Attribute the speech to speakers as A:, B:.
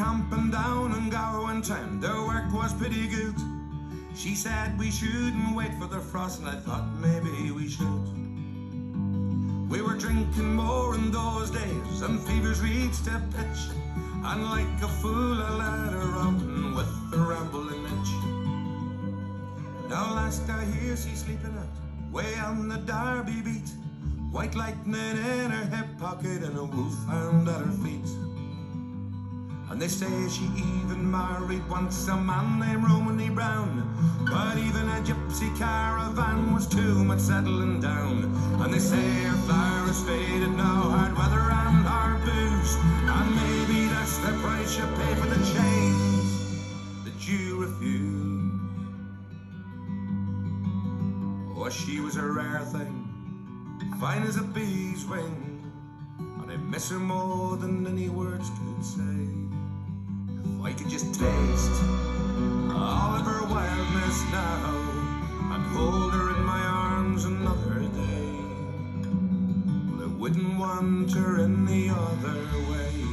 A: camping down in Gowan town. Their work was pretty good. She said we shouldn't wait for the frost, and I thought maybe we should. We were drinking more in those days, and fevers reached a pitch. And like a fool I led her on with the rambling itch. Now last I hear she's sleeping out way on the Derby beat. White lightning in her hip pocket and a wolfhound at her feet. And they say she even married once a man named Romany Brown. But even a gypsy caravan was too much settling down. And they say her flower is faded now, hard weather and hard booze. And maybe that's the price you pay for the chains that you refuse. Oh, she was a rare thing, fine as a bee's wing. And I miss her more than any words could say. I could just taste all of her wildness now and hold her in my arms another day. Well, I wouldn't want her any other way.